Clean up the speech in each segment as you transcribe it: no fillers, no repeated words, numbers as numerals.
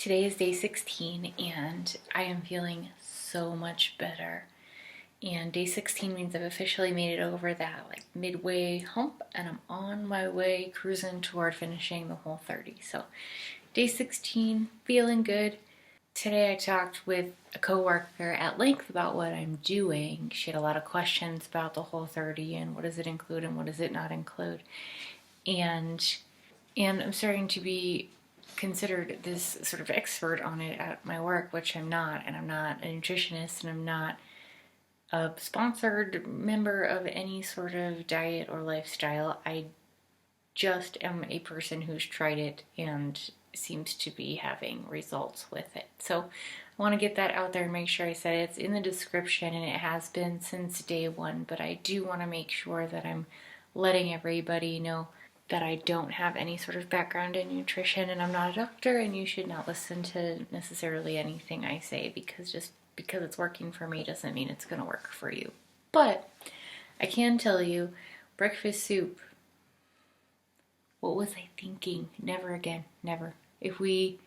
Today is day 16 and I am feeling so much better. And day 16 means I've officially made it over that midway hump and I'm on my way cruising toward finishing the Whole30. So day 16, feeling good. Today I talked with a coworker at length about what I'm doing. She had a lot of questions about the Whole30 and what does it include and what does it not include. And I'm starting to be considered this sort of expert on it at my work, which I'm not, and I'm not a nutritionist, and I'm not a sponsored member of any sort of diet or lifestyle. I just am a person who's tried it and seems to be having results with it. So I want to get that out there and make sure I said it. It's in the description and it has been since day one, but I do want to make sure that I'm letting everybody know that I don't have any sort of background in nutrition and I'm not a doctor, and you should not listen to necessarily anything I say because just because it's working for me doesn't mean it's going to work for you. But I can tell you, breakfast soup, what was I thinking? Never again, never. If we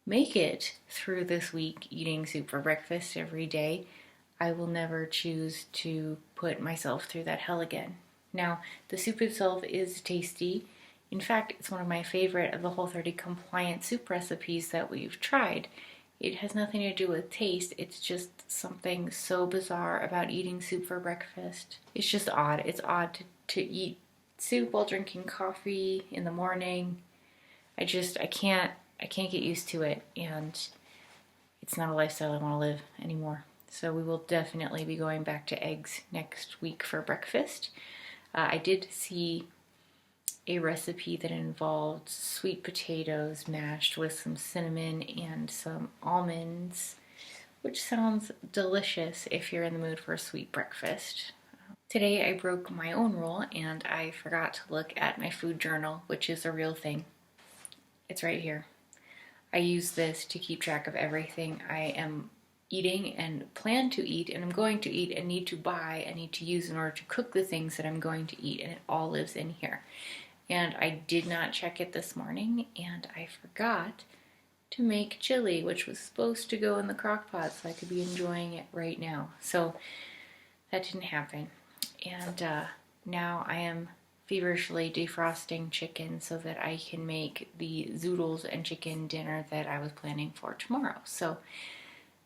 make it through this week eating soup for breakfast every day, I will never choose to put myself through that hell again. Now, the soup itself is tasty. In fact, it's one of my favorite of the Whole30 compliant soup recipes that we've tried. It has nothing to do with taste. It's just something so bizarre about eating soup for breakfast. It's just odd. It's odd to eat soup while drinking coffee in the morning. I can't get used to it, and it's not a lifestyle I want to live anymore. So we will definitely be going back to eggs next week for breakfast. I did see a recipe that involved sweet potatoes mashed with some cinnamon and some almonds, which sounds delicious if you're in the mood for a sweet breakfast. Today I broke my own rule and I forgot to look at my food journal, which is a real thing. It's right here. I use this to keep track of everything I am eating and plan to eat and I'm going to eat and need to buy and need to use in order to cook the things that I'm going to eat, and it all lives in here. And I did not check it this morning and I forgot to make chili, which was supposed to go in the crock pot so I could be enjoying it right now. So that didn't happen. And now I am feverishly defrosting chicken so that I can make the zoodles and chicken dinner that I was planning for tomorrow. So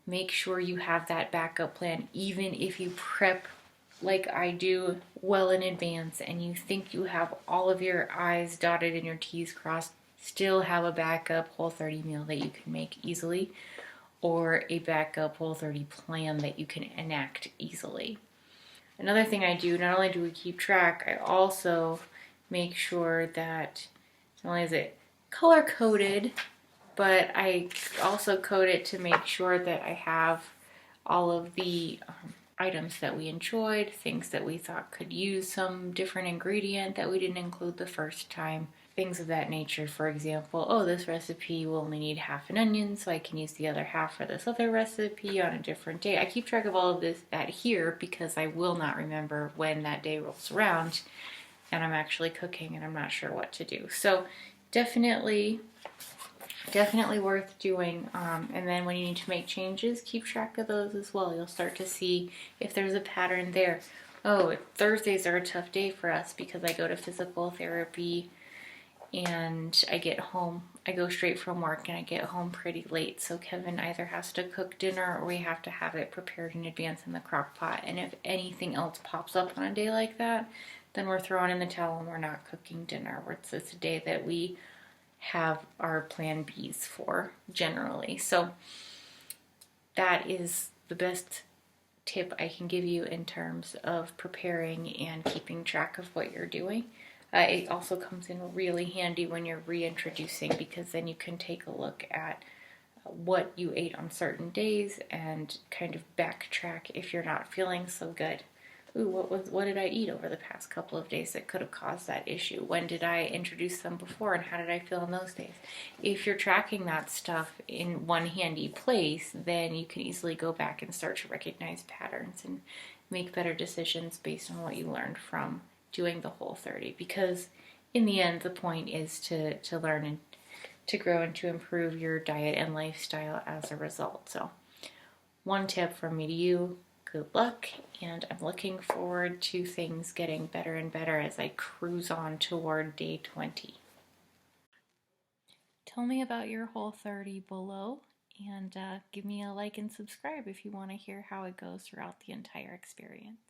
make sure you have that backup plan, even if you prep like I do well in advance and you think you have all of your I's dotted and your T's crossed. Still have a backup Whole30 meal that you can make easily, or a backup Whole30 plan that you can enact easily. Another thing I do, not only do we keep track, I also make sure that not only is it color coded, but I also code it to make sure that I have all of the items that we enjoyed, things that we thought could use some different ingredient that we didn't include the first time, things of that nature. For example, this recipe will only need half an onion, so I can use the other half for this other recipe on a different day. I keep track of all of that here because I will not remember when that day rolls around and I'm actually cooking and I'm not sure what to do. So definitely worth doing. And then when you need to make changes, keep track of those as well. You'll start to see if there's a pattern there. Thursdays are a tough day for us because I go to physical therapy and I go straight from work and I get home pretty late. So Kevin either has to cook dinner or we have to have it prepared in advance in the crock pot. And if anything else pops up on a day like that, then we're throwing in the towel and we're not cooking dinner. It's a day that we have our plan Bs for generally. So that is the best tip I can give you in terms of preparing and keeping track of what you're doing. It also comes in really handy when you're reintroducing, because then you can take a look at what you ate on certain days and kind of backtrack if you're not feeling so good. What did I eat over the past couple of days that could have caused that issue? When did I introduce them before and how did I feel in those days? If you're tracking that stuff in one handy place, then you can easily go back and start to recognize patterns and make better decisions based on what you learned from doing the Whole30. Because in the end, the point is to learn and to grow and to improve your diet and lifestyle as a result. So, one tip from me to you: good luck, and I'm looking forward to things getting better and better as I cruise on toward day 20. Tell me about your Whole30 below, and give me a like and subscribe if you want to hear how it goes throughout the entire experience.